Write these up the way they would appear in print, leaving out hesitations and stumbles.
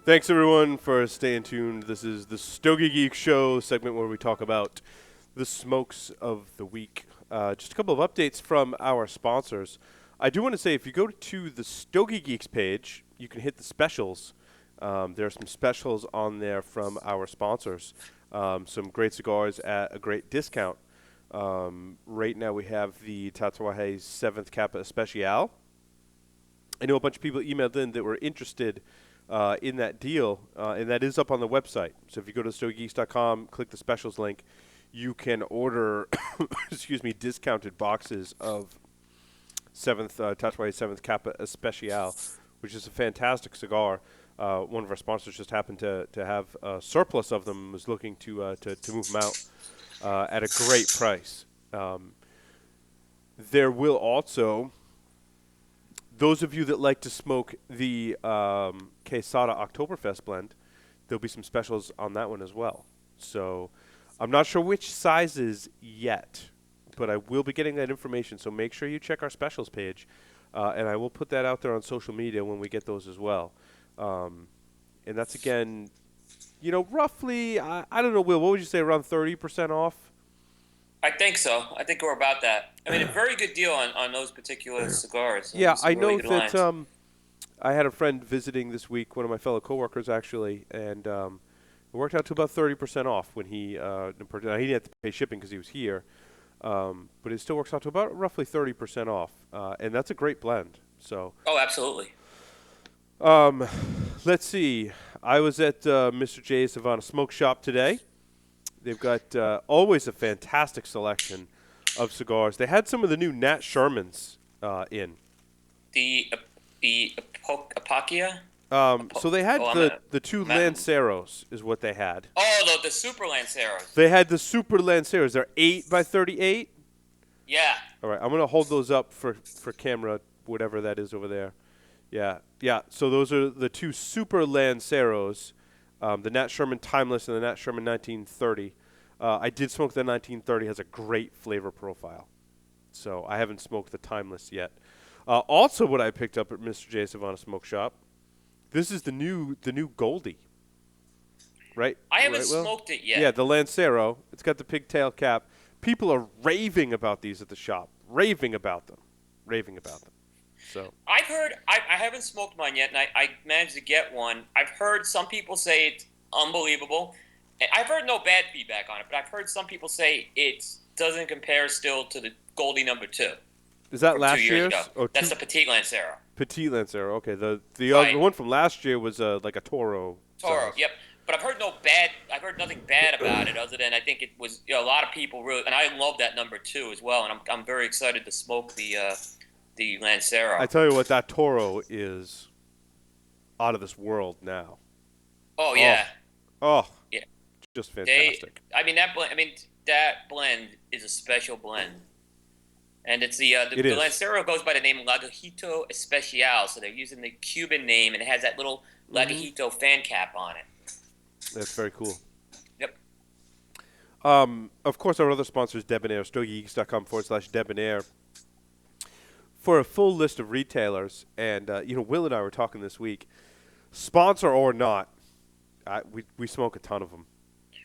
Thanks everyone for staying tuned. This is the Stogie Geek Show segment where we talk about the smokes of the week. Just a couple of updates from our sponsors. I do want to say if you go to the Stogie Geeks page, you can hit the specials. There are some specials on there from our sponsors. Some great cigars at a great discount. Right now we have the Tatuaje 7th Kappa Especial. I know a bunch of people emailed in that were interested in that deal, and that is up on the website. So if you go to stogiegeeks.com, click the specials link, you can order, discounted boxes of 7th Kappa Especial, which is a fantastic cigar. One of our sponsors just happened to have a surplus of them and was looking to move them out at a great price. There will also, those of you that like to smoke the Quesada Oktoberfest blend, there'll be some specials on that one as well. So I'm not sure which sizes yet, but I will be getting that information. So make sure you check our specials page, and I will put that out there on social media when we get those as well. And that's, again, roughly, I don't know, Will, what would you say, around 30% off? I think so. I think we're about that. I mean, a very good deal on those particular cigars. Yeah, Some I really know good that lines. I had a friend visiting this week, one of my fellow coworkers actually, and it worked out to about 30% off when he he didn't have to pay shipping because he was here, but it still works out to about roughly 30% off, and that's a great blend. So Oh, absolutely. um, let's see. I was at Mr. J's Havana Smoke Shop today. They've got always a fantastic selection of cigars. They had some of the new Nat Shermans in. The the Apakia. So they had Oh, the two I'm at, Lanceros is what they had. oh, the Super Lanceros. They had the Super Lanceros. They're 8 by 38. Yeah. All right, I'm gonna hold those up for camera, whatever that is over there. Yeah, yeah. So those are the two Super Lanceros, the Nat Sherman Timeless and the Nat Sherman 1930. I did smoke the 1930. Has a great flavor profile. So I haven't smoked the Timeless yet. Also, what I picked up at Mr. J Savannah Smoke Shop. This is the new Goldie, right? I haven't Right, Will? smoked it Yeah, yet. the Lancero. It's got the pigtail cap. People are raving about these at the shop. Raving about them. Raving about them. So I've heard. I haven't smoked mine yet, and I managed to get one. I've heard some people say it's unbelievable. I've heard no bad feedback on it, but I've heard some people say it doesn't compare still to the Goldie number 2 is that from two last years ago. year's or That's two the Petite Lancero. Petit Lancero? Okay, the other Right. the one from last year was like a Toro Toro, size. yep. But I've heard no bad. I've heard nothing bad about it, other than I think it was a lot of people really, and I love that number 2 as well. And I'm very excited to smoke the I Lancero. tell you what, that Toro is out of this world now. Oh Oh, yeah, oh, yeah. just They, fantastic. I mean that blend. I mean that blend is a special blend, and it's It the is. Lancero goes by the name Lagajito Especial, so they're using the Cuban name, and it has that little Mm-hmm. Lagajito fan cap on it. That's very cool. Yep. Of course, our other sponsors, Debonair, stogiegeeks.com/debonair. For a full list of retailers, and Will and I were talking this week, sponsor or not, we smoke a ton of them.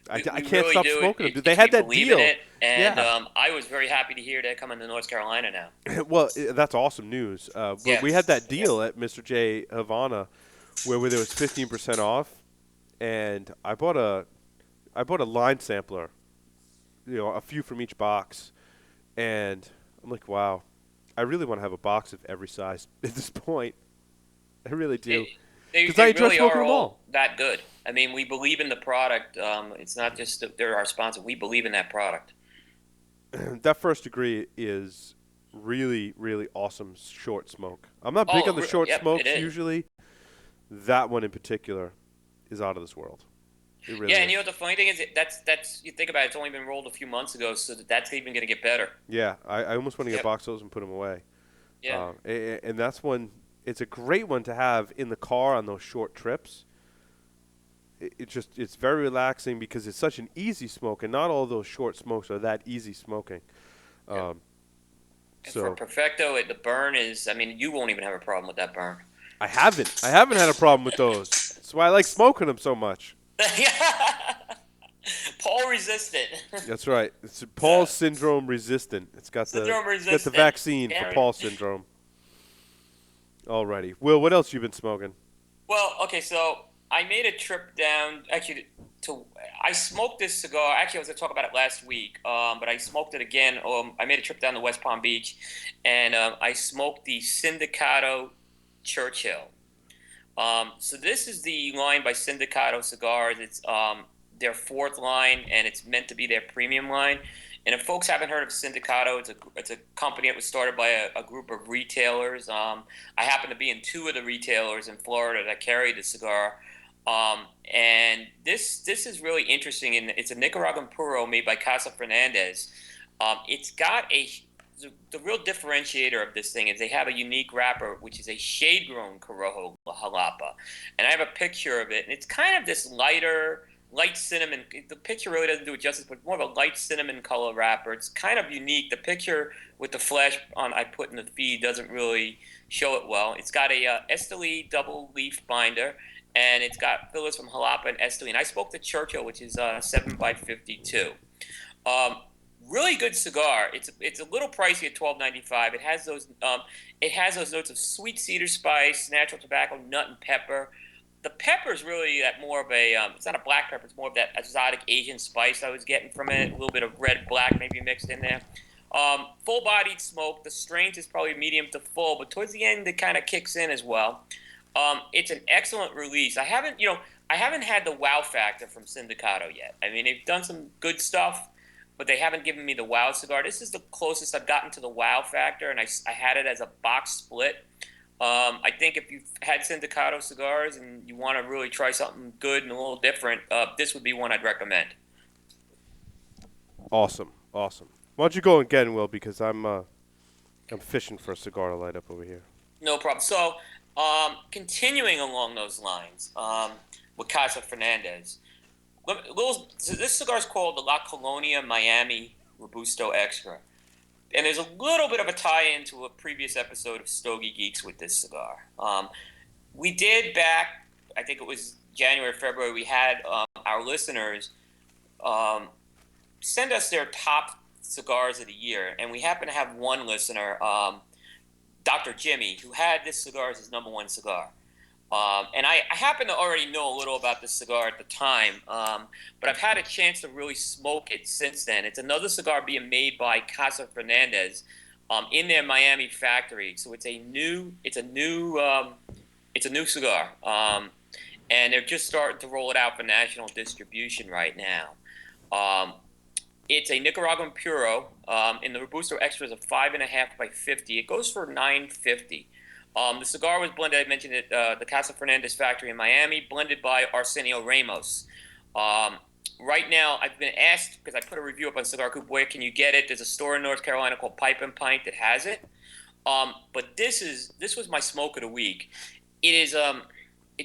I We can't really stop do. smoking them. They It's had we that believe in deal. it, and Yeah. I was very happy to hear that coming to North Carolina now. Well, that's awesome news. But Yeah, we had that yeah. deal at Mr. J Havana where there was 15% off, and I bought a line sampler, a few from each box, and I'm like, wow, I really want to have a box of every size at this point. I really do, They, because I they enjoy really smoking are them all. all that good. I mean, we believe in the product. It's not just that they're our sponsor. We believe in that product. That first degree is really, really awesome short smoke. I'm not big on the short Yep, it smokes is. usually. That one in particular is out of this world. It Yeah, really and you know is. what the funny thing is? That's you think about it, it's only been rolled a few months ago, so that's even going to get better. Yeah, I almost want to get a Yep. box of those and put them away. Yeah. And that's one. It's a great one to have in the car on those short trips. It's very relaxing because it's such an easy smoke, and not all those short smokes are that easy smoking. Yep. Um, And for so Perfecto, the burn is. I mean, you won't even have a problem with that burn. I haven't had a problem with those. That's why I like smoking them so much. Paul resistant. That's right. It's Paul syndrome resistant. Syndrome It's got the resistant. vaccine for Guaranteed. Paul syndrome. Alrighty. Will, what else you been smoking? Well, okay, so I made a trip down actually to. I smoked this cigar. Actually, I was going to talk about it last week, but I smoked it again. I made a trip down to West Palm Beach, and I smoked the Sindicato Churchill. So this is the line by Sindicato Cigars. It's their fourth line, and it's meant to be their premium line. And if folks haven't heard of Sindicato, it's a company that was started by a group of retailers. I happen to be in two of the retailers in Florida that carry the cigar. And this is really interesting, and it's a Nicaraguan puro made by Casa Fernandez. It's got the real differentiator of this thing is they have a unique wrapper, which is a shade-grown Corojo Jalapa. And I have a picture of it, and it's kind of this light cinnamon. The picture really doesn't do it justice, but more of a light cinnamon color wrapper. It's kind of unique. The picture with the flash I put in the feed doesn't really show it well. It's got a Esteli double leaf binder, and it's got fillers from Jalapa and Esteli. And I spoke to Churchill, which is 7 by 52. Really good cigar. It's a little pricey at $12.95. It has those notes of sweet cedar spice, natural tobacco, nut, and pepper. The pepper is really that more of a it's not a black pepper. It's more of that exotic Asian spice I was getting from it. A little bit of red, black maybe mixed in there. Full-bodied smoke. The strength is probably medium to full, but towards the end it kind of kicks in as well. It's an excellent release. I haven't had the wow factor from Sindicato yet. I mean, they've done some good stuff, but they haven't given me the wow cigar. This is the closest I've gotten to the wow factor, and I had it as a box split. I think if you've had Sindicato cigars and you want to really try something good and a little different, this would be one I'd recommend. Awesome. Why don't you go again, Will? Because I'm fishing for a cigar to light up over here. No problem. So, continuing along those lines, with Casa Fernandez, this cigar is called the La Colonia Miami Robusto Extra. And there's a little bit of a tie-in to a previous episode of Stogie Geeks with this cigar. We did back, I think it was January, February, we had our listeners send us their top cigars of the year. And we happen to have one listener, Dr. Jimmy, who had this cigar as his number one cigar. And I happen to already know a little about this cigar at the time, but I've had a chance to really smoke it since then. It's another cigar being made by Casa Fernandez in their Miami factory. So it's a new cigar, and they're just starting to roll it out for national distribution right now. It's a Nicaraguan puro. In the Robusto Extra is a 5.5 by 50. It goes for $9.50. The cigar was blended, I mentioned it, the Casa Fernandez factory in Miami, blended by Arsenio Ramos. Right now, I've been asked, because I put a review up on Cigar Coop, where can you get it? There's a store in North Carolina called Pipe and Pint that has it. But this was my smoke of the week. It's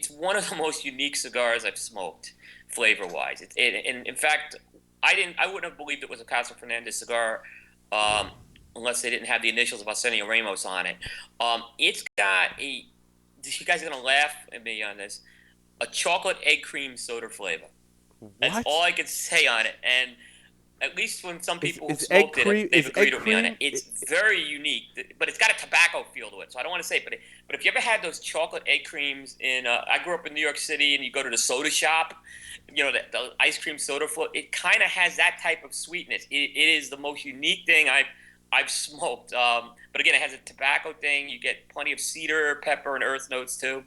one of the most unique cigars I've smoked, flavor-wise. And in fact, I wouldn't have believed it was a Casa Fernandez cigar, unless they didn't have the initials of Arsenio Ramos on it. It's got you guys are going to laugh at me on this, a chocolate egg cream soda flavor. What? That's all I could say on it. And at least when some people Is smoked egg cream, it, they've agreed with me on cream, it. It's very unique, but it's got a tobacco feel to it. So I don't want to say it, but if you ever had those chocolate egg creams I grew up in New York City, and you go to the soda shop, the ice cream soda float, it kind of has that type of sweetness. It is the most unique thing I've smoked. But again, it has a tobacco thing. You get plenty of cedar, pepper, and earth notes too.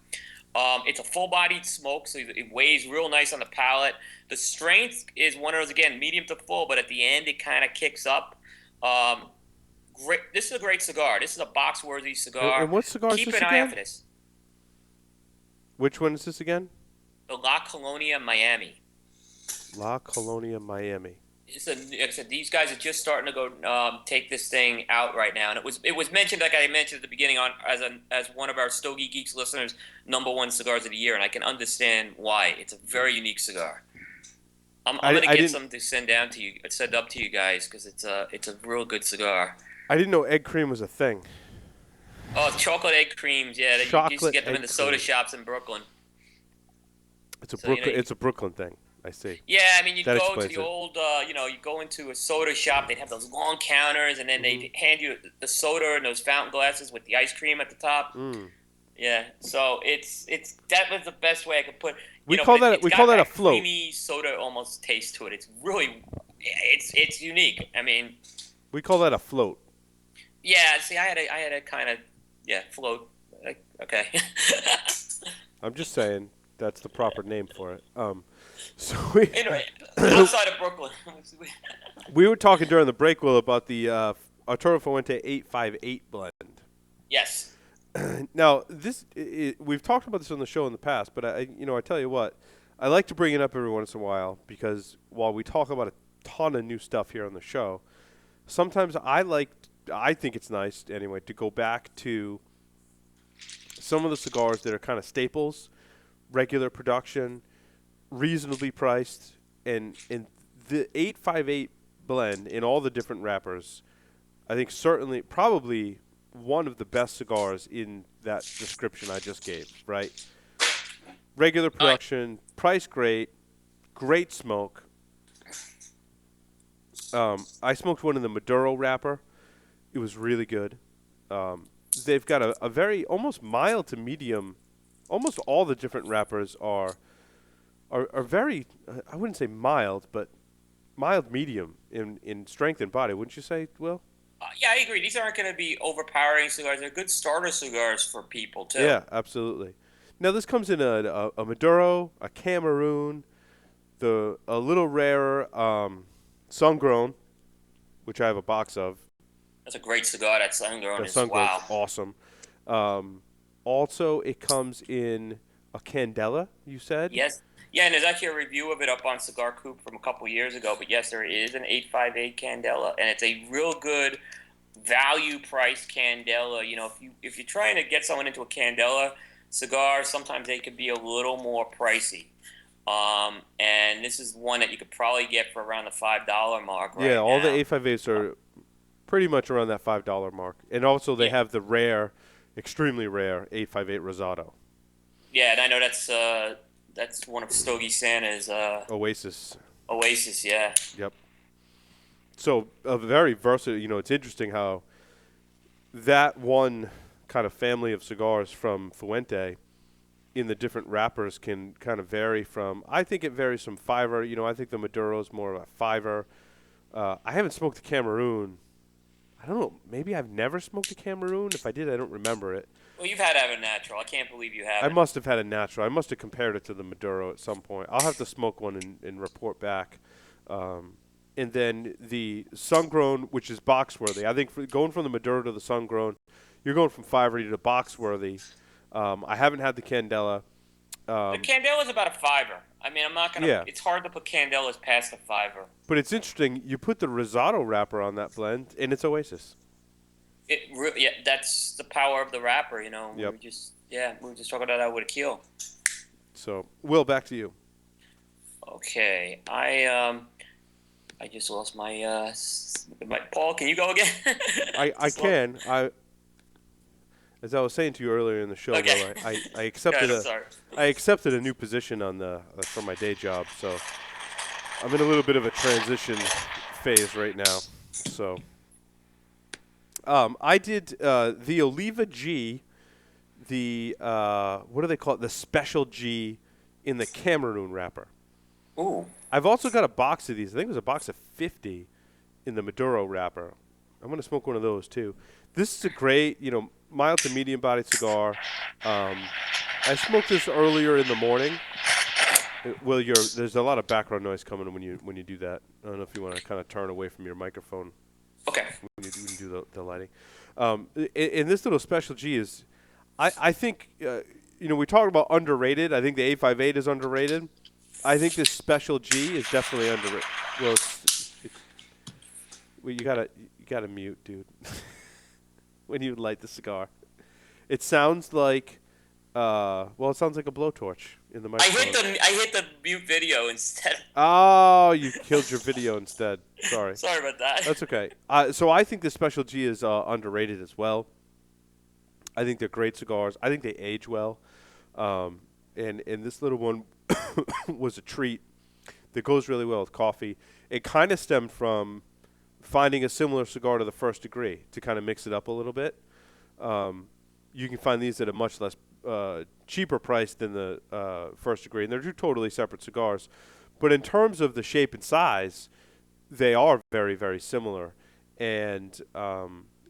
It's a full-bodied smoke, so it weighs real nice on the palate. The strength is one of those, again, medium to full, but at the end it kind of kicks up. Great. This is a great cigar. This is a box-worthy cigar. And what cigar is Keep this an eye again? out for this. Which one is this again? The La Colonia Miami. La Colonia Miami. Like I said, these guys are just starting to go take this thing out right now, and it was mentioned, like I mentioned at the beginning, as one of our Stogie Geeks listeners, number one cigars of the year, and I can understand why. It's a very unique cigar. I'm gonna get some to send up to you guys, because it's a real good cigar. I didn't know egg cream was a thing. Oh, chocolate egg creams, yeah. You used to get them in the soda shops in Brooklyn. So you know, It's a Brooklyn thing. I see. yeah, I mean, you'd That go to explains the it. old, you go into a soda shop. They'd have those long counters, and then Hmm. they'd hand you the soda and those fountain glasses with the ice cream at the top. Mm. Yeah, so it's that was the best way I could put. We But call that it's we call got that a that float. creamy soda almost taste to it. It's really, it's unique. I mean, We call that a float. yeah. See, I had a kind of float. Like, okay. I'm just saying that's the proper name for it. So we Anyway, outside of Brooklyn. we were talking during the break, Will, about the Arturo Fuente 858 blend. Yes. Now, we've talked about this on the show in the past, but I tell you what, I like to bring it up every once in a while because while we talk about a ton of new stuff here on the show, sometimes I think it's nice anyway to go back to some of the cigars that are kind of staples, regular production, reasonably priced, and the 858 blend in all the different wrappers, I think certainly probably one of the best cigars in that description I just gave, right? Regular I production, price great, great smoke. I smoked one in the Maduro wrapper. It was really good. They've got a very almost mild to medium. Almost all the different wrappers are very. I wouldn't say mild, but mild medium in strength and body. Wouldn't you say, Will? yeah, I agree. These aren't going to be overpowering cigars. They're good starter cigars for people too. Yeah, absolutely. Now this comes in a Maduro, a Cameroon, a little rarer sun grown, which I have a box of. That's a great cigar. That Sungrown The is sun grown's wow. awesome. Um, Also, it comes in a Candela. You said? Yes. Yeah, and there's actually a review of it up on Cigar Coop from a couple years ago. But yes, there is an 858 Candela, and it's a real good value price Candela. If you're trying to get someone into a Candela cigar, sometimes they could be a little more pricey. And this is one that you could probably get for around the $5 mark Yeah, right all the now. 858s are pretty much around that $5 mark, and also they Yeah, have the rare, extremely rare 858 Rosado yeah, and I know that's one of Stogie Santa's Oasis. Oasis. Yeah, Yep. So a very versatile. It's interesting how that one kind of family of cigars from Fuente in the different wrappers can kind of vary from. I think it varies from fiver. I think the Maduro is more of a fiver. I haven't smoked a Cameroon. I don't know. Maybe I've never smoked a Cameroon. If I did, I don't remember it. well, you've had to have a natural. I can't believe you I haven't. must have had a natural. I must have compared it to the Maduro at some point. I'll have to smoke one and report back. And then the sun-grown, which is box-worthy. I think going from the Maduro to the sun-grown, you're going from fiver to box-worthy. I haven't had the Candela. The Um, Candela's about a fiver. I mean, I'm not gonna. yeah, It's hard to put Candelas past a fiver. but it's interesting. You put the Rosado wrapper on that blend, and it's Oasis. Yeah, that's the power of the wrapper. Yep. We were just talking about that with a keel. So, Will, back to you. Okay, I just lost my Paul. Can you go again? I can. As I was saying to you earlier in the show, Okay. Will, I Go accepted ahead, I'm sorry. I accepted a new position on the for my day job, so I'm in a little bit of a transition phase right now. So, I did the Oliva G, the what do they call it? The Special G in the Cameroon wrapper. Ooh, I've also got a box of these. I think it was a box of 50 in the Maduro wrapper. I'm going to smoke one of those too. This is a great, mild to medium bodied cigar. I smoked this earlier in the morning. Well, there's a lot of background noise coming when you do that. I don't know if you want to kind of turn away from your microphone okay. when you do the lighting. And this little Special G is, I think, we talk about underrated. I think the 858 is underrated. I think this Special G is definitely underrated. Well, well, you gotta mute, dude. When you light the cigar, it sounds like, it sounds like a blowtorch in the microphone. I hit the mute video instead. Oh, you killed your video instead. Sorry. Sorry about that. That's okay. So I think the Special G is underrated as well. I think they're great cigars. I think they age well. And this little one, was a treat that goes really well with coffee. It kind of stemmed from finding a similar cigar to the First Degree to kind of mix it up a little bit. Um, you can find these at a much less cheaper price than the First Degree, and they're two totally separate cigars. But in terms of the shape and size, they are very, very similar. And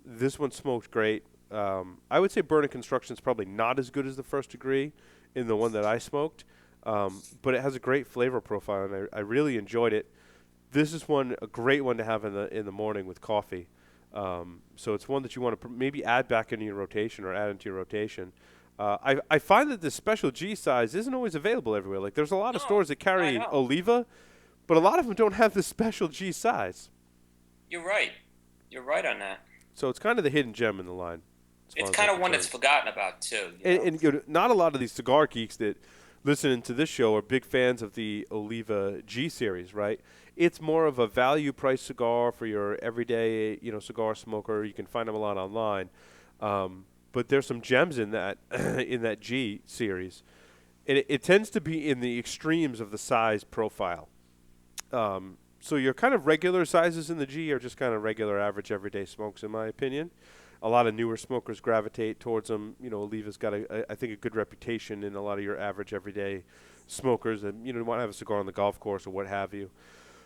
this one smoked great. I would say Burning Construction is probably not as good as the First Degree in the one that I smoked, but it has a great flavor profile, and I really enjoyed it. This is a great one to have in the morning with coffee. So it's one that you want to maybe add back into your rotation or add into your rotation. I find that the special G size isn't always available everywhere. Like there's a lot of No, stores that I carry know. Oliva, but a lot of them don't have the special G size. You're right. You're right on that. So it's kind of the hidden gem in the line, as far It's as I'm kind of one that's concerned. forgotten about too. And not a lot of these cigar geeks that listen to this show are big fans of the Oliva G series, right? It's more of a value price cigar for your everyday, cigar smoker. You can find them a lot online, but there's some gems in that in that G series, and it tends to be in the extremes of the size profile. So your kind of regular sizes in the G are just kind of regular, average, everyday smokes, in my opinion. A lot of newer smokers gravitate towards them. Oliva's got I think, a good reputation in a lot of your average, everyday smokers, and you want to have a cigar on the golf course or what have you.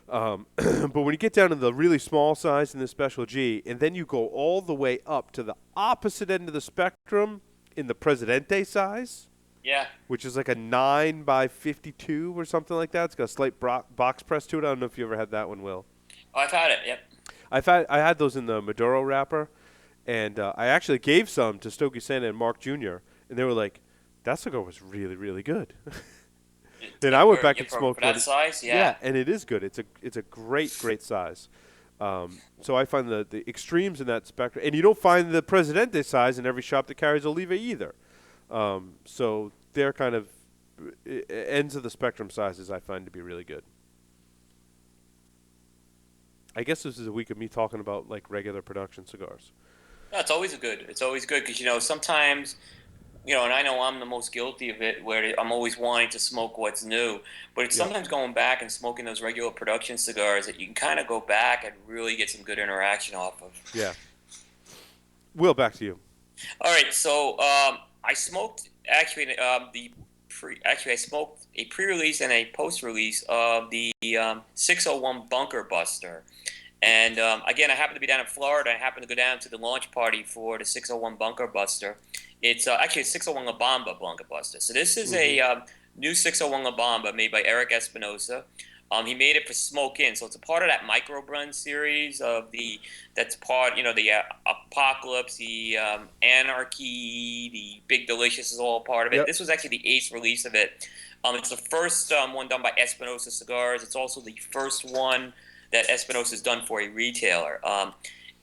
But when you get down to the really small size in the Special G, and then you go all the way up to the opposite end of the spectrum in the Presidente size, Yeah. which is like a 9 by 52 or something like that. It's got a slight box press to it. I don't know if you ever had that one, Will. Oh, I've had it. Yep. I had those in the Maduro wrapper, and I actually gave some to Stogie Santa and Mark Jr., and they were like, that cigar was really, really good. Then I went back and For smoked that one. size, yeah. Yeah, and it is good. It's a great, great size. So I find the extremes in that spectrum, and you don't find the Presidente size in every shop that carries Oliva either. So they're kind of ends of the spectrum sizes I find to be really good. I guess this is a week of me talking about like regular production cigars. No, it's always a good. It's always good because sometimes and I know I'm the most guilty of it, where I'm always wanting to smoke what's new. But it's Yep. sometimes going back and smoking those regular production cigars that you can kind of go back and really get some good interaction off of. Yeah. Will, back to you. All right, so I smoked actually I smoked a pre-release and a post-release of the 601 Bunker Buster. And again, I happened to be down in Florida. I happened to go down to the launch party for the 601 Bunker Buster. It's actually a 601 La Bamba Bunker Buster. So this is Mm-hmm. a new 601 La Bamba made by Eric Espinosa. He made it for Smoke In, so it's a part of that micro blend series of that's part, the Apocalypse, the Anarchy, the Big Delicious is all part of it. Yep. This was actually the eighth release of it. It's the first one done by Espinosa Cigars. It's also the first one that Espinosa has done for a retailer.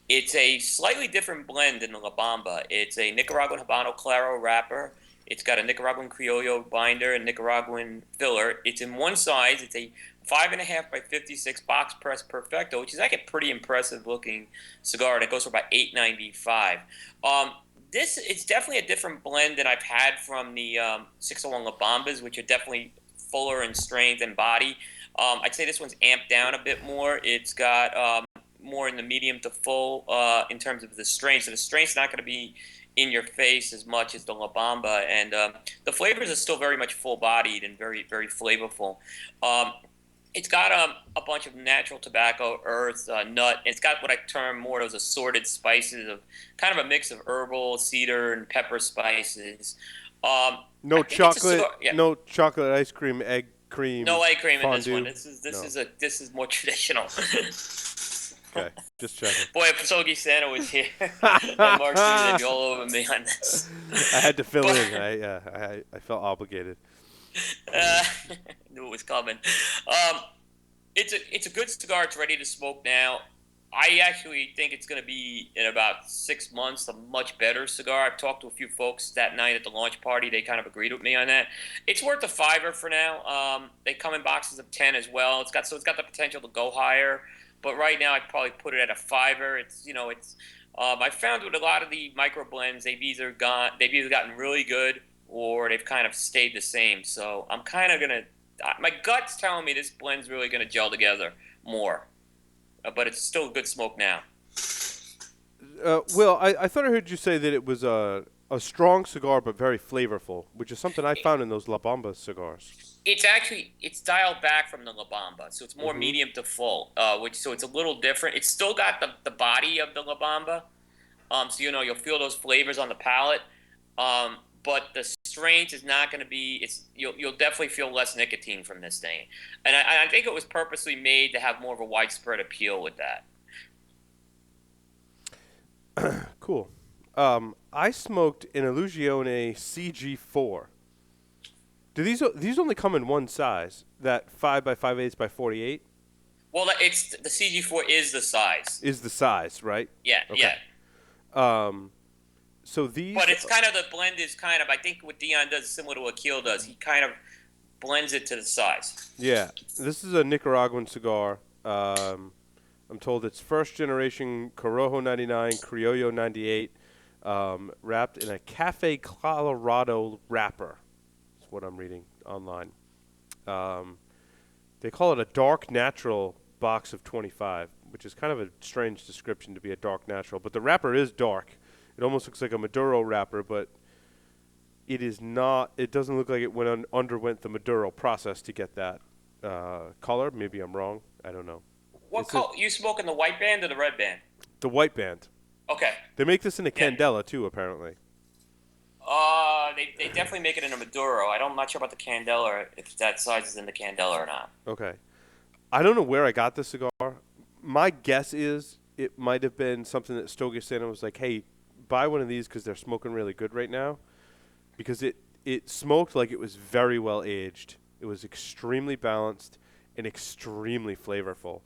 It's a slightly different blend than the La Bamba. It's a Nicaraguan Habano Claro wrapper. It's got a Nicaraguan Criollo binder and Nicaraguan filler. It's in one size. It's a 5.5 by 56 box press perfecto, which is like a pretty impressive looking cigar, and it goes for about $8.95. This it's definitely a different blend than I've had from the 601 La Bambas, which are definitely fuller in strength and body. I'd say this one's amped down a bit more. It's got more in the medium to full in terms of the strength. So the strength's not going to be in your face as much as the La Bamba, and the flavors are still very much full-bodied and very, very flavorful. It's got a bunch of natural tobacco, earth, nut. It's got what I term more those assorted spices of kind of a mix of herbal, cedar, and pepper spices. No I think it's a chocolate. cigar. Yeah. No chocolate ice cream, egg cream. No egg cream in this one. Fondue. No. This is more traditional. Okay, just checking. Boy, if Stogie Santa was here and Mark Jr., they'd be all over me on this. I had to fill But, in. I felt obligated. knew it was coming. It's a good cigar. It's ready to smoke now. I actually think it's going to be in about 6 months a much better cigar. I've talked to a few folks that night at the launch party. They kind of agreed with me on that. It's worth a $5 for now. They come in boxes of 10 as well. It's got the potential to go higher, but right now I'd probably put it at a $5. I found with a lot of the micro blends they've either gotten really good or they've kind of stayed the same. So I'm kind of gonna My gut's telling me this blend's really going to gel together more, but it's still a good smoke now. Will, I thought I heard you say that it was a strong cigar but very flavorful, which is something I found in those La Bamba cigars. It's dialed back from the La Bamba, so it's more Mm-hmm. medium to full, which so it's a little different. It's still got the body of the La Bamba, so you'll feel those flavors on the palate, but the strength is not going to be. You'll definitely feel less nicotine from this thing, and I think it was purposely made to have more of a widespread appeal with that. Cool. I smoked an Illusione CG4. Do these only come in one size? That 5 by 5/8 by 48 Well, it's the CG4 is the size. is the size, right? Yeah, Okay. yeah. Um, so these, But it's kind of the blend is kind of I think what Dion does is similar to what Keel does. He kind of blends it to the size. yeah, this is a Nicaraguan cigar. I'm told it's first generation Corojo 99, Criollo 98, wrapped in a Cafe Colorado wrapper. That's what I'm reading online. Um, they call it a dark natural box of 25, which is kind of a strange description to be a dark natural. But the wrapper is dark. It almost looks like a Maduro wrapper, but it is not. It doesn't look like it underwent the Maduro process to get that color. Maybe I'm wrong. I don't know. What color you smoking, the white band or the red band? The white band. Okay. They make this in a Yeah. Candela too, apparently. They definitely make it in a Maduro. I'm not sure about the Candela, if that size is in the Candela or not. Okay. I don't know where I got this cigar. My guess is it might have been something that Stogies Santa was like, "Hey, buy one of these because they're smoking really good right now." Because it smoked like it was very well aged. It was extremely balanced and extremely flavorful.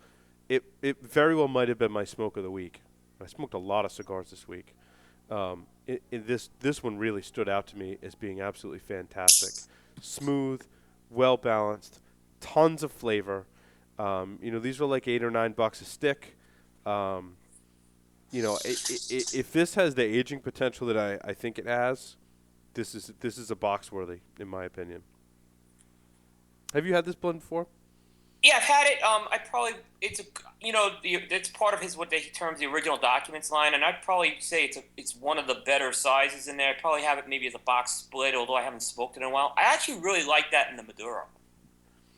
It very well might have been my smoke of the week. I smoked a lot of cigars this week. This one really stood out to me as being absolutely fantastic. Smooth, well balanced, tons of flavor. These were like $8 or $9 a stick. Um, if this has the aging potential that I think it has, this is a box worthy in my opinion. Have you had this blend before? Yeah, I've had it. I probably it's part of his what he terms the original documents line, and I'd probably say it's one of the better sizes in there. I'd probably have it maybe as a box split, although I haven't smoked it in a while. I actually really like that in the Maduro.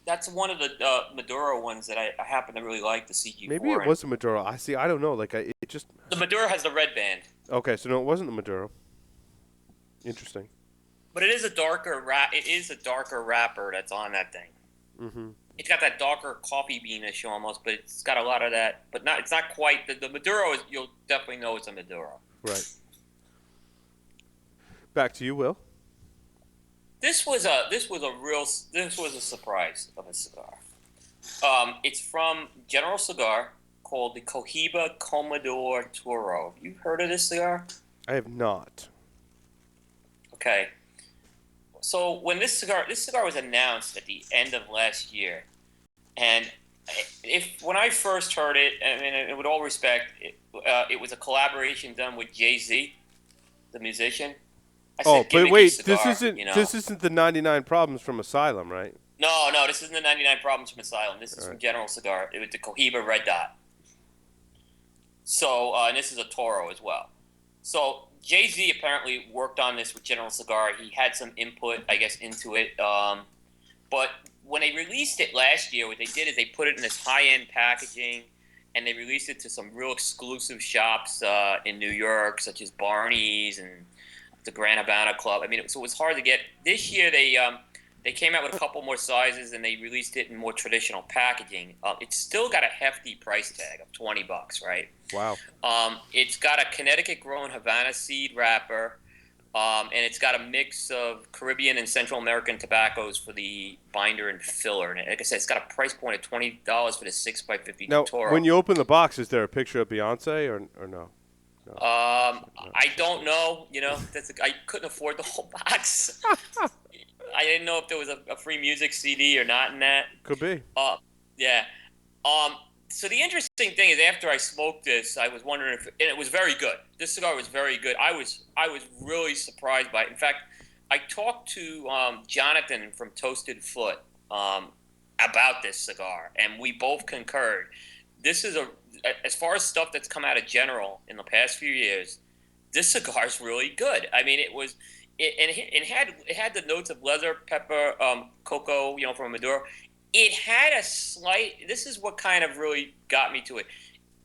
That's one of the Maduro ones that I happen to really like, the CG4. Maybe it was a Maduro. I see. I don't know. Like it just. The Maduro has the red band. Okay, so no, it wasn't the Maduro. Interesting. But it is a darker wrapper that's on that thing. Mm-hmm. It's got that darker coffee beanish almost, but it's got a lot of that. But not. It's not quite the Maduro. You'll definitely know it's a Maduro. Right. Back to you, Will. This was a surprise of a cigar. It's from General Cigar called the Cohiba Commodore Toro. Have you heard of this cigar? I have not. Okay. So when this cigar was announced at the end of last year, and when I first heard it, I mean, with all respect, it was a collaboration done with Jay-Z, the musician. I Oh, said, but "Gimmicky wait, cigar," this isn't the 99 Problems from Asylum, right? No, this isn't the 99 Problems from Asylum. This is from General Cigar. It was the Cohiba Red Dot. So, and this is a Toro as well. So Jay-Z apparently worked on this with General Cigar. He had some input, I guess, into it. But when they released it last year, what they did is they put it in this high-end packaging, and they released it to some real exclusive shops in New York, such as Barney's and the Grand Havana Club. I mean, so it was hard to get. This year, they came out with a couple more sizes, and they released it in more traditional packaging. It's still got a hefty price tag of $20, right? Wow. It's got a Connecticut-grown Havana seed wrapper, and it's got a mix of Caribbean and Central American tobaccos for the binder and filler. And like I said, it's got a price point of $20 for the 6x50 Now, Toro. when you open the box, is there a picture of Beyonce or no? No. I don't know. I couldn't afford the whole box. I didn't know if there was a free music CD or not in that. Could be. Yeah. So the interesting thing is, after I smoked this, I was wondering and it was very good. This cigar was very good. I was really surprised by it. In fact, I talked to Jonathan from Toasted Foot about this cigar, and we both concurred. This is as far as stuff that's come out of General in the past few years, this cigar is really good. I mean, it had the notes of leather, pepper, cocoa, from Maduro. It had a slight. This is what kind of really got me to it.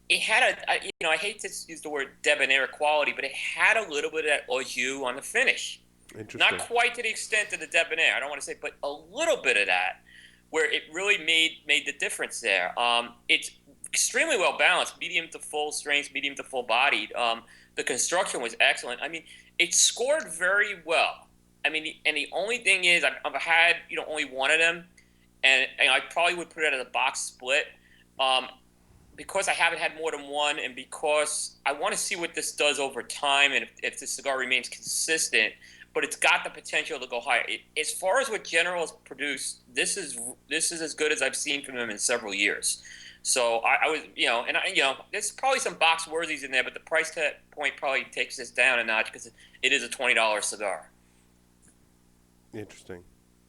It had I hate to use the word debonair quality, but it had a little bit of that au jus on the finish. Not Interesting. quite to the extent of the debonair, I don't want to say, but a little bit of that, where it really made the difference there. It's extremely well balanced, medium to full strength, medium to full bodied. The construction was excellent. I mean, it scored very well. I mean, and the only thing is, I've had only one of them, and I probably would put it as a box split. Um, because I haven't had more than one, and because I want to see what this does over time, and if the cigar remains consistent, but it's got the potential to go higher. As far as what General has produced, this is as good as I've seen from them in several years. So I was, there's probably some box worthies in there, but the price point probably takes this down a notch because it is a $20 cigar. Interesting.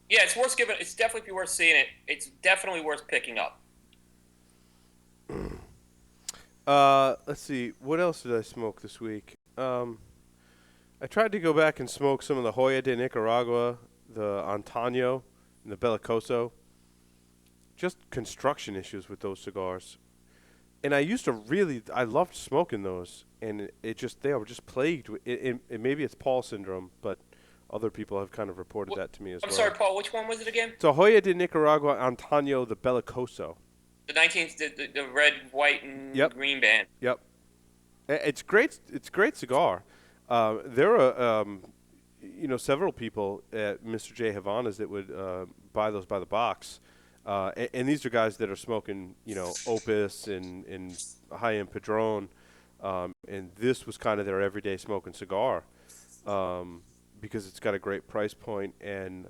Yeah, it's worth giving. It's definitely worth seeing it. It's definitely worth picking up. Let's see. What else did I smoke this week? I tried to go back and smoke some of the Joya de Nicaragua, the Antaño, and the Bellicoso. Just construction issues with those cigars. And I loved smoking those. And they were just plagued with it. Maybe it's Paul syndrome, but other people have kind of reported that to me as I'm well. sorry, Paul. Which one was it again? So Joya de Nicaragua, Antaño, the Bellicoso. The red, white, and green band. Yep. It's great. It's a great cigar. There are, several people at Mr. J. Havana's that would buy those by the box. And these are guys that are smoking, Opus and high-end Padron. And this was kind of their everyday smoking cigar because it's got a great price point and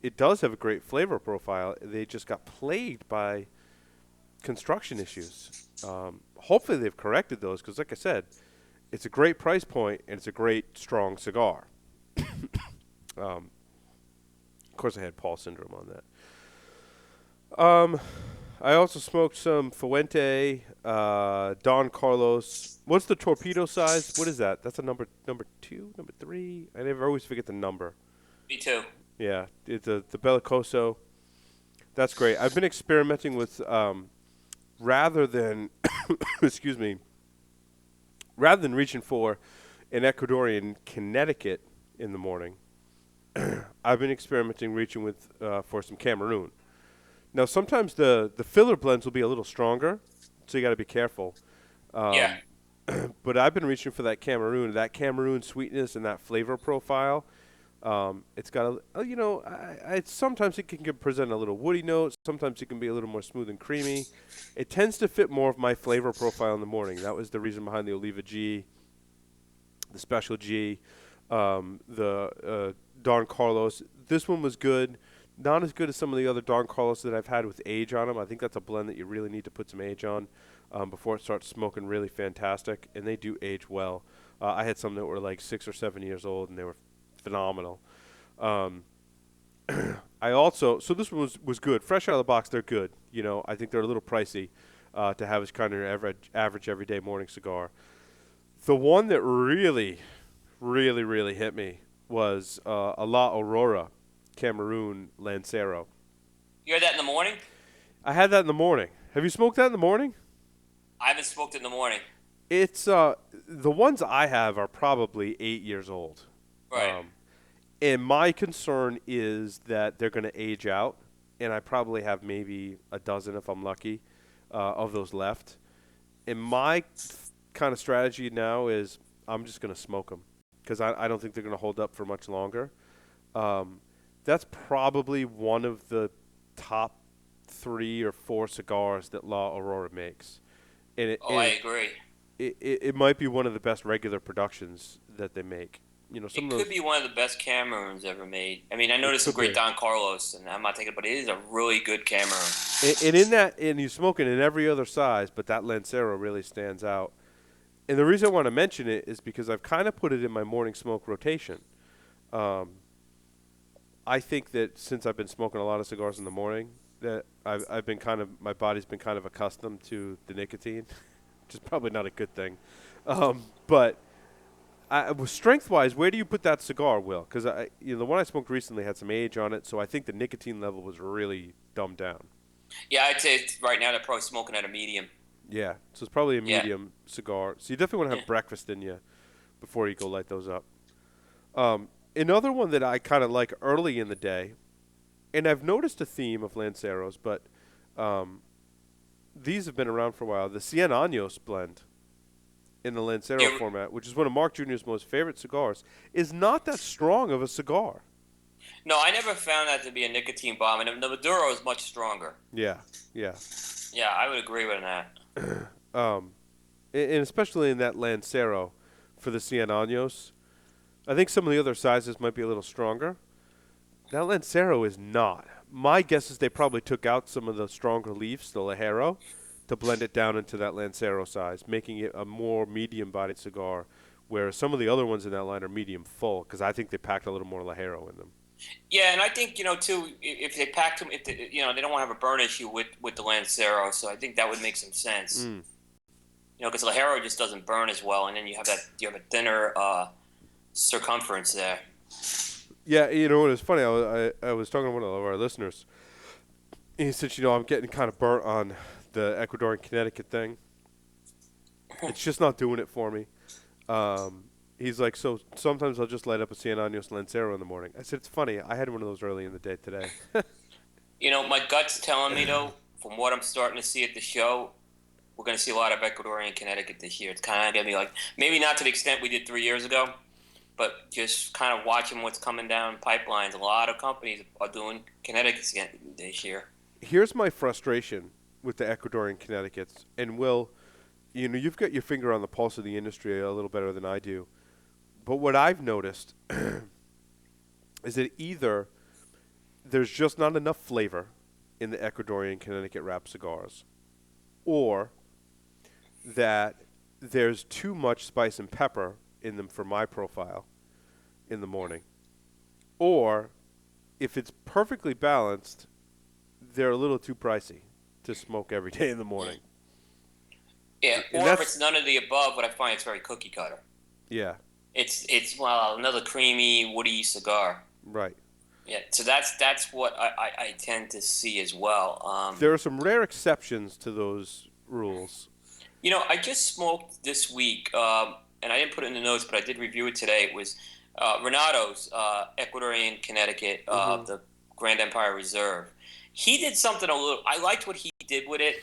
it does have a great flavor profile. They just got plagued by construction issues. Hopefully they've corrected those because, like I said, it's a great price point and it's a great, strong cigar. Of course, I had Paul syndrome on that. I also smoked some Fuente, Don Carlos. What's the torpedo size? What is that? That's a number 2, number 3? I never always forget the number. Me too. Yeah, it's the Bellicoso. That's great. I've been experimenting with rather than excuse me, rather than reaching for an Ecuadorian Connecticut in the morning, I've been experimenting reaching with for some Cameroon. Now, sometimes the filler blends will be a little stronger, so you got to be careful. Yeah. But I've been reaching for that Cameroon sweetness and that flavor profile. It's got sometimes it can present a little woody note. Sometimes it can be a little more smooth and creamy. It tends to fit more of my flavor profile in the morning. That was the reason behind the Oliva G, the Special G, the Don Carlos. This one was good. Not as good as some of the other Don Carlos that I've had with age on them. I think that's a blend that you really need to put some age on before it starts smoking really fantastic, and they do age well. I had some that were like 6 or 7 years old, and they were phenomenal. So this one was good. Fresh out of the box, they're good. I think they're a little pricey to have as kind of your average everyday morning cigar. The one that really, really, really hit me was a La Aurora Cameroon Lancero. You had that in the morning? I had that in the morning. Have you smoked that in the morning? I haven't smoked it in the morning. It's the ones I have are probably 8 years old. Right. And my concern is that they're going to age out, and I probably have maybe a dozen, if I'm lucky, of those left. And my kind of strategy now is I'm just going to smoke them because I don't think they're going to hold up for much longer. That's probably one of the top 3 or 4 cigars that La Aurora makes. And I agree. It might be one of the best regular productions that they make. It could be one of the best Cameroons ever made. I mean, I know there's some great Don Carlos, and I'm not thinking, but it is a really good Cameroon. And you smoke it in every other size, but that Lancero really stands out. And the reason I want to mention it is because I've kind of put it in my morning smoke rotation. I think that since I've been smoking a lot of cigars in the morning, that I've been my body's been kind of accustomed to the nicotine, which is probably not a good thing. But strength-wise, where do you put that cigar, Will? Because the one I smoked recently had some age on it, so I think the nicotine level was really dumbed down. Yeah, I'd say right now they're probably smoking at a medium. Yeah, so it's probably a Yeah. medium cigar. So you definitely want to Yeah. have breakfast in you before you go light those up. Another one that I kind of like early in the day, and I've noticed a theme of Lanceros, but um, these have been around for a while. The Cien Años blend in the Lancero Yeah. format, which is one of Mark Jr.'s most favorite cigars, is not that strong of a cigar. No, I never found that to be a nicotine bomb, and the Maduro is much stronger. Yeah, yeah. Yeah, I would agree with that. Um, and especially in that Lancero for the Cien Años, I think some of the other sizes might be a little stronger. That Lancero is not. My guess is they probably took out some of the stronger leaves, the Lajero, to blend it down into that Lancero size, making it a more medium-bodied cigar, whereas some of the other ones in that line are medium full, because I think they packed a little more Lajero in them. Yeah, and I think too, if they packed them, if they don't want to have a burn issue with the Lancero, so I think that would make some sense. Mm. Because Lajero just doesn't burn as well, and then you have a thinner circumference there. Yeah, it was funny. I was talking to one of our listeners. He said, I'm getting kind of burnt on the Ecuadorian Connecticut thing. It's just not doing it for me. He's like, so sometimes I'll just light up a Cien Años Lancero in the morning. I said, it's funny. I had one of those early in the day today. My gut's telling me, though, from what I'm starting to see at the show, we're going to see a lot of Ecuadorian Connecticut this year. It's kind of going to be like, maybe not to the extent we did 3 years ago, but just kind of watching what's coming down pipelines. A lot of companies are doing Connecticut this year. Here's my frustration with the Ecuadorian Connecticut's. And Will, you've got your finger on the pulse of the industry a little better than I do. But what I've noticed is that either there's just not enough flavor in the Ecuadorian Connecticut wrap cigars, or that there's too much spice and pepper in them for my profile in the morning. Or if it's perfectly balanced, they're a little too pricey to smoke every day in the morning. Yeah, And or if it's none of the above, what I find it's very cookie cutter. Yeah. It's another creamy, woody cigar. Right. Yeah, so that's what I tend to see as well. There are some rare exceptions to those rules. I just smoked this week, and I didn't put it in the notes, but I did review it today. It was Renato's Ecuadorian Connecticut, the Grand Empire Reserve. He did something I liked what he did with it.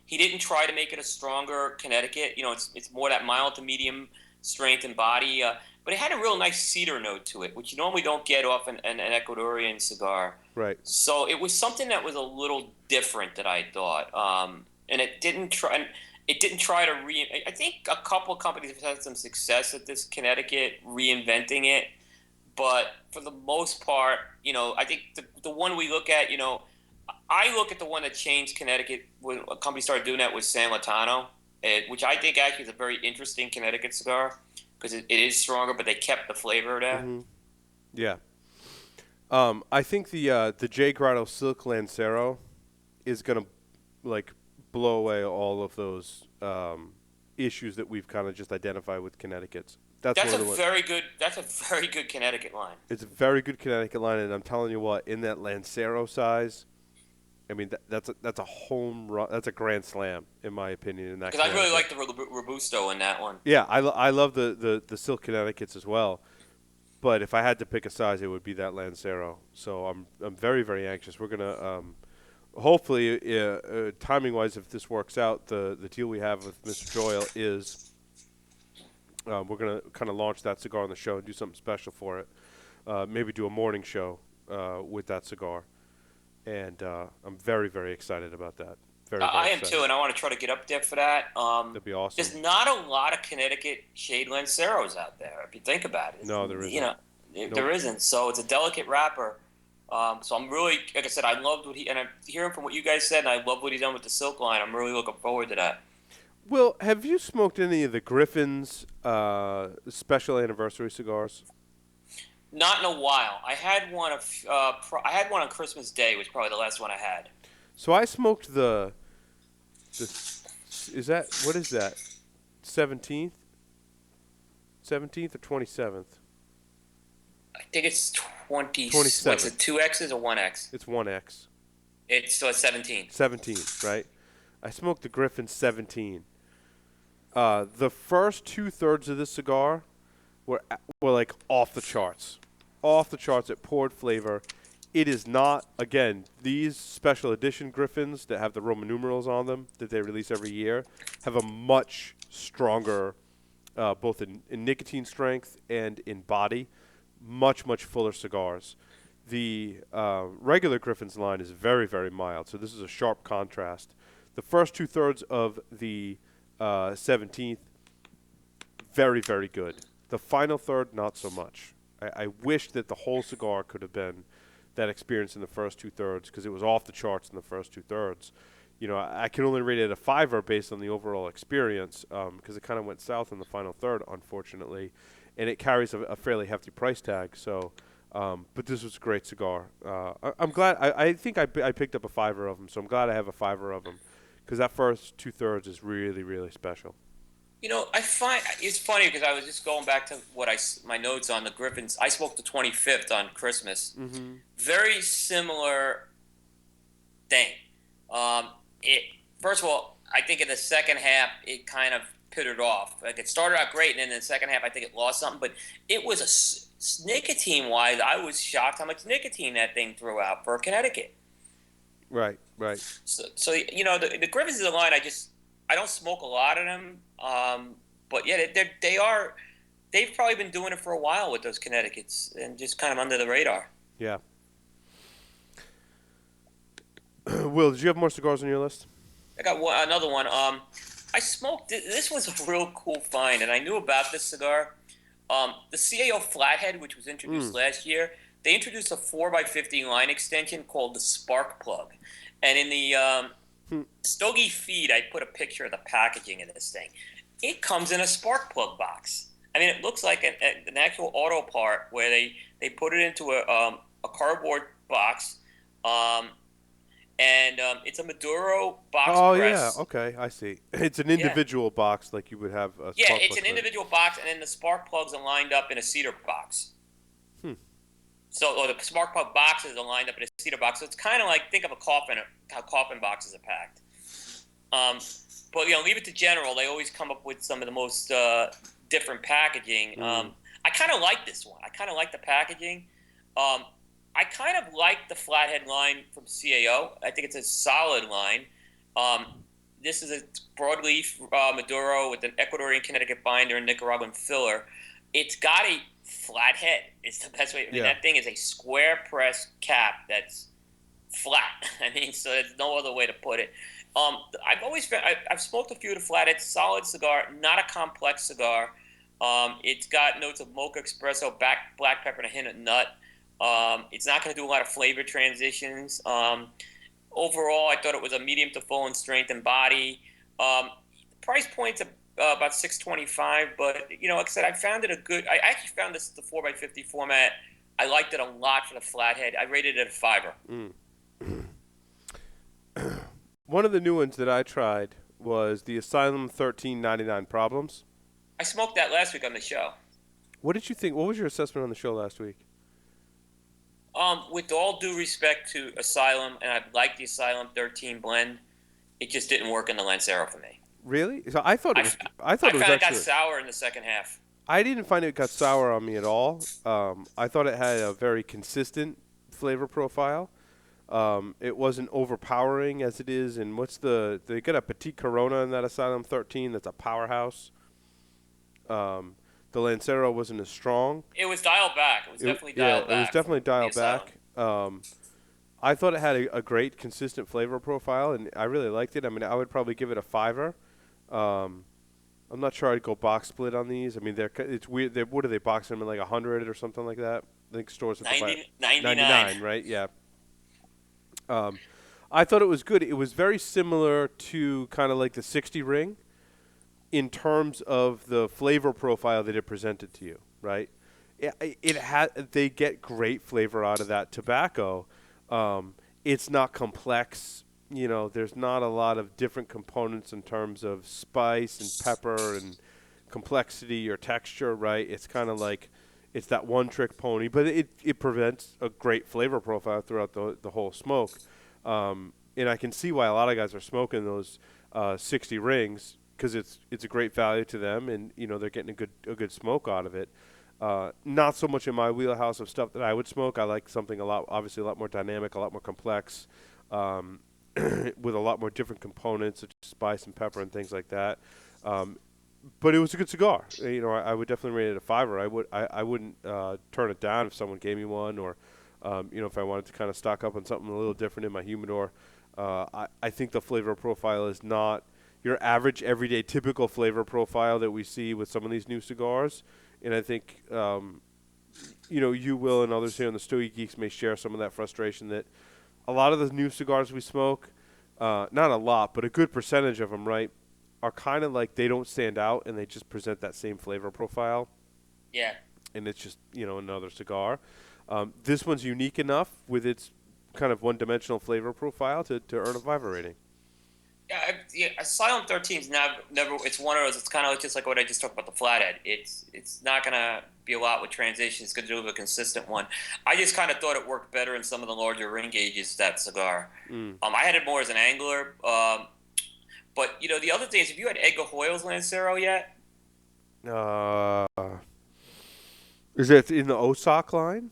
He didn't try to make it a stronger Connecticut. It's more that mild to medium strength and body, but it had a real nice cedar note to it, which you normally don't get off an Ecuadorian cigar. Right. So it was something that was a little different that I thought, and it didn't try. It didn't try to I think a couple of companies have had some success at this Connecticut reinventing it, but for the most part, I think the one we look at, I look at the one that changed Connecticut when a company started doing that was San Latano, which I think actually is a very interesting Connecticut cigar because it is stronger, but they kept the flavor there. Mm-hmm. Yeah. I think the J. Grotto Silk Lancero is going to blow away all of those issues that we've kind of just identified with Connecticut's. That's a very good Connecticut line. It's a very good Connecticut line, and I'm telling you what, in that Lancero size, I mean that's a home run. That's a grand slam in my opinion. In that because I really like the Robusto in that one. Yeah, I love the Silk Connecticut's as well. But if I had to pick a size, it would be that Lancero. So I'm very, very anxious. We're gonna hopefully timing wise, if this works out, the deal we have with Mr. Joyle is we're gonna kind of launch that cigar on the show and do something special for it. Maybe do a morning show with that cigar, and I'm very, very excited about that. I am too, and I want to try to get up there for that. That'd be awesome. There's not a lot of Connecticut shade Lanceros out there, if you think about it. No, there isn't. There isn't. So it's a delicate wrapper. So I'm really, like I said, I loved and I'm hearing from what you guys said, and I love what he's done with the Silk line. I'm really looking forward to that. Will, have you smoked any of the Griffin's special anniversary cigars? Not in a while. I had one on Christmas Day. Was probably the last one I had. So I smoked is that what is that? 17th, 17th or 27th? I think it's 20. What's 27th. it? 2X's or 1X? It's 1X. It's 17. 17, right? I smoked the Griffin 17. The first 2/3 of this cigar were like off the charts. Off the charts at poured flavor. It is not, again, these special edition Griffins that have the Roman numerals on them that they release every year have a much stronger, both in nicotine strength and in body, much, much fuller cigars. The regular Griffin's line is very, very mild, so this is a sharp contrast. The first 2/3 of the 17th, very, very good. The final third, not so much. I wish that the whole cigar could have been that experience in the first 2/3 because it was off the charts in the first 2/3. You know, I can only rate it a 5 based on the overall experience because it kind of went south in the final third, unfortunately, and it carries a fairly hefty price tag. So, but this was a great cigar. I'm glad. I think I picked up a 5 of them, so I'm glad I have a 5 of them because that first 2/3 is really, really special. I find it's funny because I was just going back to my notes on the Griffins. I smoked the 25th on Christmas. Mm-hmm. Very similar thing. It First of all, I think in the second half it kind of pittered off. Like it started out great, and then in the second half I think it lost something. But it was nicotine wise, I was shocked how much nicotine that thing threw out for Connecticut. Right, right. So the Griffins is a line I don't smoke a lot of them, but yeah, they've probably been doing it for a while with those Connecticut's and just kind of under the radar. Yeah. Will, did you have more cigars on your list? I got another one. I smoked. This was a real cool find, and I knew about this cigar. The CAO Flathead, which was introduced last year, they introduced a 4x50 line extension called the Spark Plug, and in the Stogie feed, I put a picture of the packaging of this thing. It comes in a spark plug box. I mean, it looks like an actual auto part where they put it into a cardboard box, and it's a Maduro box press. Oh, yeah. Okay, I see. It's an individual box like you would have a Yeah, spark it's plug an individual box, and then the spark plugs are lined up in a cedar box. Or the spark plug boxes are lined up in a cedar box. So it's kind of like, think of how coffin boxes are packed. But leave it to General. They always come up with some of the most different packaging. I kind of like this one. I kind of like the packaging. I kind of like the Flathead line from CAO. I think it's a solid line. This is a broadleaf Maduro with an Ecuadorian Connecticut binder and Nicaraguan filler. It's got a flat head. It's the best way. I mean, that thing is a square press cap that's flat. I mean, so there's no other way to put it. I've smoked a few of the Flatheads. Solid cigar, not a complex cigar. It's got notes of mocha espresso, black pepper, and a hint of nut. It's not going to do a lot of flavor transitions. Overall, I thought it was a medium to full in strength and body. Price point's about $625, but like I said, I found it I actually found the 4x50 format. I liked it a lot for the Flathead. I rated it a 5. One of the new ones that I tried was the Asylum 1399 Problems. I smoked that last week on the show. What did you think? What was your assessment on the show last week? With all due respect to Asylum, and I like the Asylum 13 blend, it just didn't work in the Lancero for me. Really? So I thought it was. I thought it was found actually. It got sour in the second half. I didn't find it got sour on me at all. I thought it had a very consistent flavor profile. It wasn't overpowering as it is. And they got a Petite Corona in that Asylum 13 that's a powerhouse. The Lancero wasn't as strong. It was dialed back. It was definitely dialed back. Yeah, it was definitely dialed back. I thought it had a great consistent flavor profile, and I really liked it. I mean, I would probably give it a 5. I'm not sure I'd go box split on these. I mean, it's weird. What are they boxing them in like 100 or something like that? I think stores at 99, right? Yeah. I thought it was good. It was very similar to kind of like the 60 ring in terms of the flavor profile that it presented to you, right? they get great flavor out of that tobacco. It's not complex. There's not a lot of different components in terms of spice and pepper and complexity or texture, right? It's kind of like it's that one trick pony, but it prevents a great flavor profile throughout the whole smoke. And I can see why a lot of guys are smoking those 60 rings because it's a great value to them, and they're getting a good smoke out of it. Not so much in my wheelhouse of stuff that I would smoke. I like something obviously a lot more dynamic, a lot more complex, um, with a lot more different components such as spice and pepper and things like that. Um, but it was a good cigar. I would definitely rate it a fiver. I wouldn't turn it down if someone gave me one, or if I wanted to kind of stock up on something a little different in my humidor. I think the flavor profile is not your average, everyday, typical flavor profile that we see with some of these new cigars. And I think, you will and others here on the Stogie Geeks may share some of that frustration that a lot of the new cigars we smoke, not a lot, but a good percentage of them, right, are kind of like they don't stand out and they just present that same flavor profile. Yeah. And it's just, another cigar. This one's unique enough with its kind of one-dimensional flavor profile to earn a fiver rating. Yeah, Asylum 13 is never. It's one of those. It's kind of just like what I just talked about the flathead. It's not gonna be a lot with transition. It's gonna do a consistent one. I just kind of thought it worked better in some of the larger ring gauges. That cigar. Mm. I had it more as an angler. But the other thing is, have you had Edgar Hoyle's Lancero yet? Uh, is it in the Osaka line?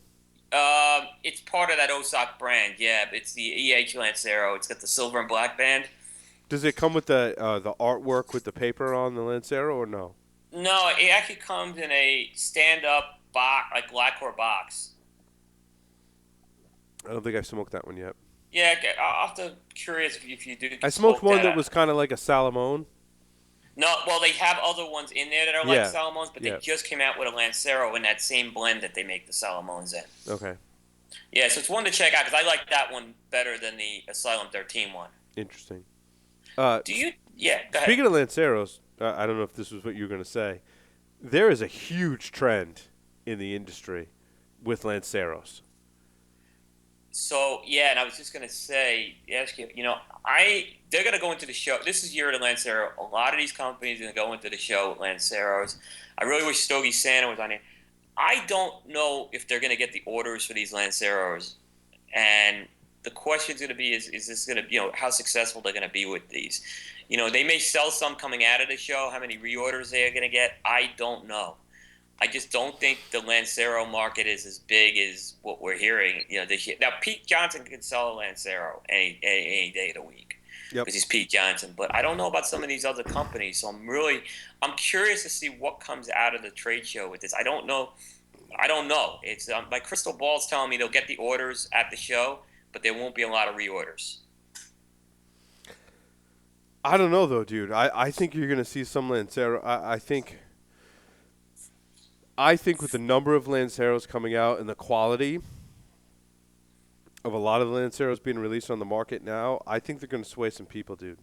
It's part of that Osaka brand. Yeah, it's the EH Lancero. It's got the silver and black band. Does it come with the artwork with the paper on the Lancero or no? No, it actually comes in a stand-up box, like lacquer box. I don't think I've smoked that one yet. Yeah, okay, I'll have to curious if you do I smoked smoke one that. that was kind of like a Salamone. No, well, they have other ones in there that are like Yeah, Salomones, but they yeah. just came out with a Lancero in that same blend that they make the Salomones in. Okay, Yeah, so it's one to check out because I like that one better than the Asylum 13 one. interesting. Do you? Yeah, go ahead. Speaking of Lanceros, I don't know if this was what you were going to say. There is a huge trend in the industry with Lanceros. So yeah, and I was just gonna say, ask you, they're gonna go into the show. This is year of the Lancero. A lot of these companies are gonna go into the show with Lanceros. I really wish Stogie Santa was on here. I don't know if they're gonna get the orders for these Lanceros, and the question's gonna be: is this gonna, how successful they're gonna be with these? They may sell some coming out of the show. How many reorders they're gonna get, I don't know. I just don't think the Lancero market is as big as what we're hearing. This year. Now Pete Johnson can sell a Lancero any day of the week Yep. because he's Pete Johnson. But I don't know about some of these other companies. So I'm curious to see what comes out of the trade show with this. I don't know. It's my crystal ball's telling me they'll get the orders at the show, but there won't be a lot of reorders. I don't know though, dude. I think you're going to see some Lancero. I think with the number of Lanceros coming out and the quality of a lot of the Lanceros being released on the market now, I think they're going to sway some people, dude.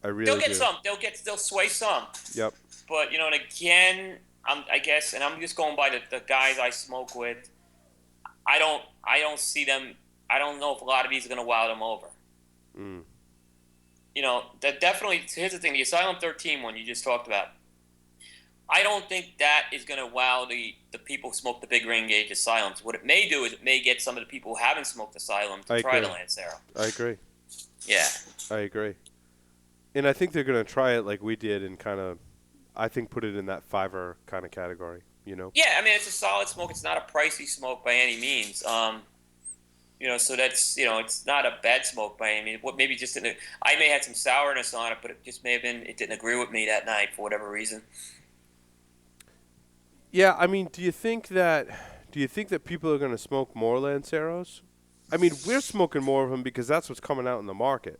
I really They'll get do. some. They'll sway some. Yep. But and again, I guess, and I'm just going by the guys I smoke with. I don't see them. I don't know if a lot of these are going to wow them over. Mm. That definitely. Here's the thing: the Asylum 13 one you just talked about. I don't think that is going to wow the people who smoke the big ring gauge Asylums. What it may do is it may get some of the people who haven't smoked Asylum to try the Lancero. I agree. Yeah. I agree. And I think they're going to try it like we did and kind of, I think, put it in that fiver kind of category, Yeah, I mean, it's a solid smoke. It's not a pricey smoke by any means. So that's, it's not a bad smoke by any means. What maybe just didn't, I may have some sourness on it, but it just may have been, it didn't agree with me that night for whatever reason. Yeah, I mean, do you think that people are going to smoke more Lanceros? I mean, we're smoking more of them because that's what's coming out in the market.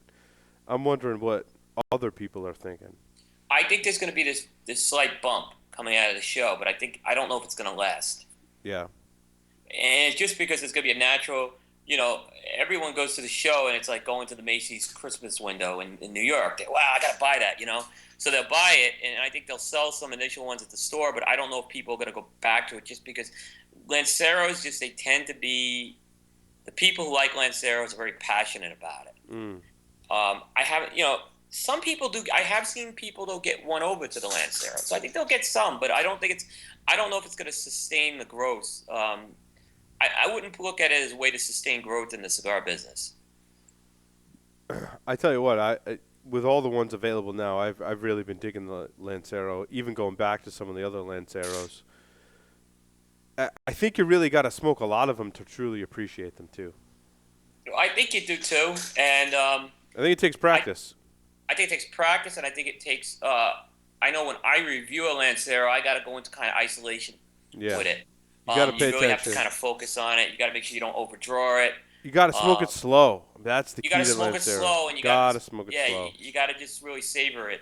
I'm wondering what other people are thinking. I think there's going to be this slight bump coming out of the show, but I don't know if it's going to last. Yeah. And it's just because it's going to be a natural you know, everyone goes to the show and it's like going to the Macy's Christmas window in New York. Wow, I gotta buy that, you know. So they'll buy it, and I think they'll sell some initial ones at the store, but I don't know if people are gonna go back to it just because Lanceros just they tend to be the people who like Lanceros are very passionate about it. Mm. I haven't, some people do. I have seen people though get one over to the Lancero, so I think they'll get some, but I don't think it's. I don't know if it's going to sustain the growth. I wouldn't look at it as a way to sustain growth in the cigar business. I tell you what, with all the ones available now, I've really been digging the Lancero. Even going back to some of the other Lanceros, I think you really got to smoke a lot of them to truly appreciate them too. I think you do too, and I think it takes I practice. I think it takes practice, and I think it takes. I know when I review a Lancero, I got to go into kind of isolation Yeah, with it. you got to pay You really have to attention. kind of focus on it. You got to make sure you don't overdraw it. You got to smoke Um, it slow. That's the you got key to to smoke it Lanceros. slow, You and you got got to to smoke it yeah, slow. you got to just really savor it.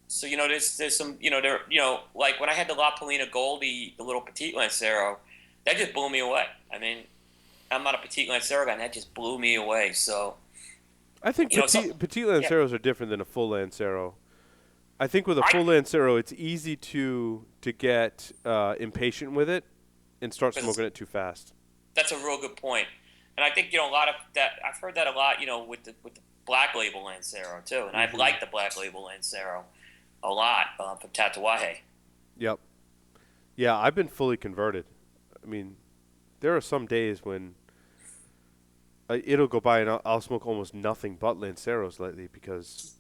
So there's some there like when I had the La Polina Goldie, the little petite Lancero, that just blew me away. I mean, I'm not a petite Lancero guy, and that just blew me away. So I think so petite yeah, Lanceros are different than a full Lancero. I think with a I full Lancero, it's easy to get impatient with it and start because smoking it too fast. that's a real good point, and I think a lot of that I've heard that a lot. With the Black Label Lancero too, and I've Hmm. liked the Black Label Lancero a lot from Tatuaje. Yep. Yeah, I've been fully converted. I mean, there are some days when it'll go by and I'll smoke almost nothing but Lanceros lately because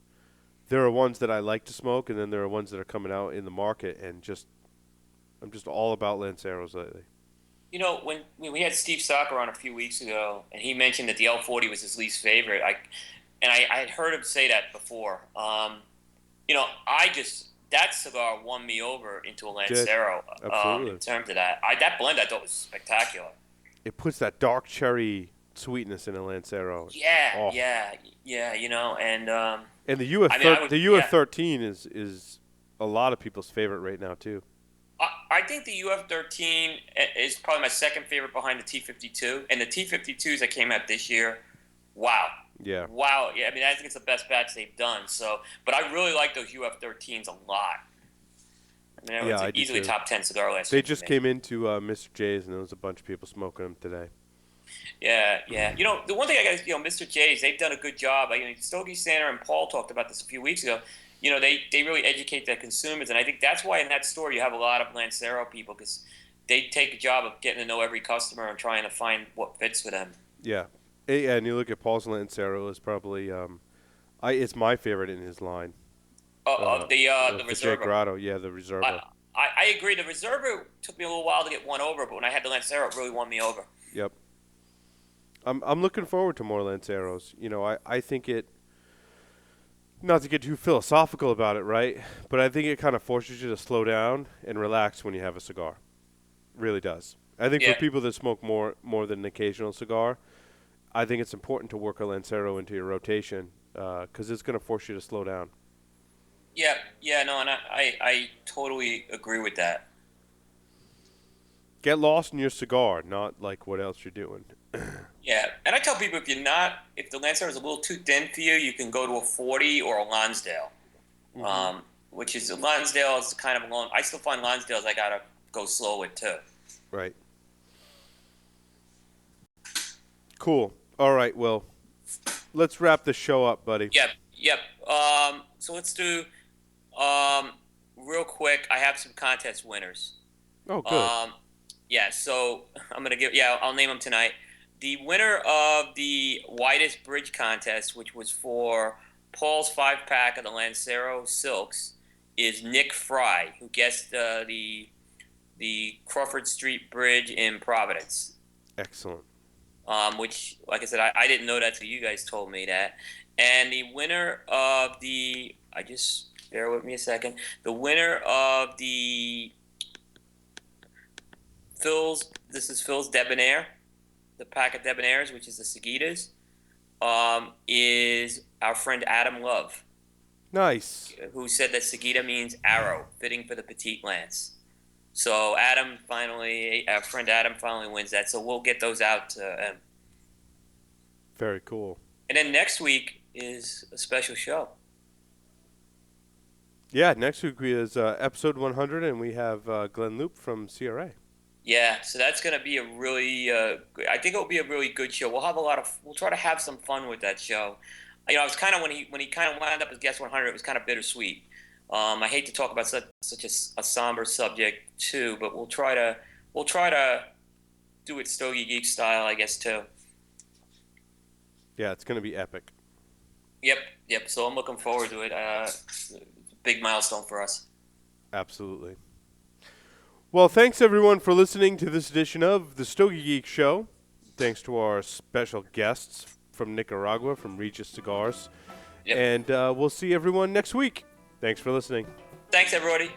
there are ones that I like to smoke, and then there are ones that are coming out in the market, and I'm just all about Lanceros lately. When we had Steve Soccer on a few weeks ago, and he mentioned that the L40 was his least favorite, I had heard him say that before. I just that cigar won me over into a Did Lancero. In absolutely. terms of that blend I thought was spectacular. It puts that dark cherry sweetness in a Lancero. Yeah, Oh, yeah, yeah. And and the UF I mean, I would, the yeah. UF13 is a lot of people's favorite right now too. I think the UF13 is probably my second favorite behind the T52, and the T52s that came out this year. Wow, Yeah, wow. Yeah, I mean, I think it's the best batch they've done. So, but I really like those UF13s a lot. I mean, yeah, it's I do easily too. top 10 cigar last They year for just me. came into Mr. J's, and there was a bunch of people smoking them today. Yeah, yeah. The one thing I got to, Mr. J's, they've done a good job. Stogie Santa and Paul talked about this a few weeks ago. They really educate their consumers, and I think that's why in that store you have a lot of Lancero people because they take a job of getting to know every customer and trying to find what fits for them. Yeah, yeah, and you look at Paul's Lancero is probably it's my favorite in his line. Of the The J Reserva. Grotto, yeah, the I, Reserva. I agree. The Reserva took me a little while to get one over, but when I had the Lancero, it really won me over. Yep. I'm looking forward to more Lanceros. I think it, not to get too philosophical about it, right? But I think it kind of forces you to slow down and relax when you have a cigar. Really does. I think for Yeah, people that smoke more than an occasional cigar, I think it's important to work a Lancero into your rotation because it's going to force you to slow down. yeah, yeah. No, and I totally agree with that. Get lost in your cigar, not like what else you're doing. Yeah, and I tell people if the Lancer is a little too thin for you, you can go to a 40 or a Lonsdale, Hmm. which is Lonsdale is kind of a long. I still find Lonsdales I gotta go slow with too. Right. Cool. All right. Well, let's wrap the show up, buddy. Yep, yep. So let's do um, real quick. I have some contest winners. Oh, good. Um, yeah, so I'll name them tonight. The winner of the widest bridge contest, which was for Paul's 5 pack of the Lancero Silks, is Nick Fry, who guessed the Crawford Street Bridge in Providence. Excellent. Which, like I said, I didn't know that till you guys told me that. And the winner of I just bear with me a second. The winner of the this is Phil's Debonair, the pack of Debonaires, which is the Sagitas, is our friend Adam Love, Nice. who said that Sagita means arrow, fitting for the petite lance. So our friend Adam finally wins that. So we'll get those out to him. Very cool. And then next week is a special show. Yeah, next week is episode 100, and we have Glenn Loop from CRA. Yeah, so that's going to be a really, I think it'll be a really good show. We'll try to have some fun with that show. I was kind of, when he kind of wound up as guest 100, it was kind of bittersweet. I hate to talk about such a somber subject too, but we'll try to do it Stogie Geek style, I guess, too. Yeah, it's going to be epic. Yep. So I'm looking forward to it. Big milestone for us. Absolutely. Well, thanks everyone for listening to this edition of the Stogie Geek Show. Thanks to our special guests from Nicaragua, from Regis Cigars. Yep. And we'll see everyone next week. Thanks for listening. Thanks, everybody.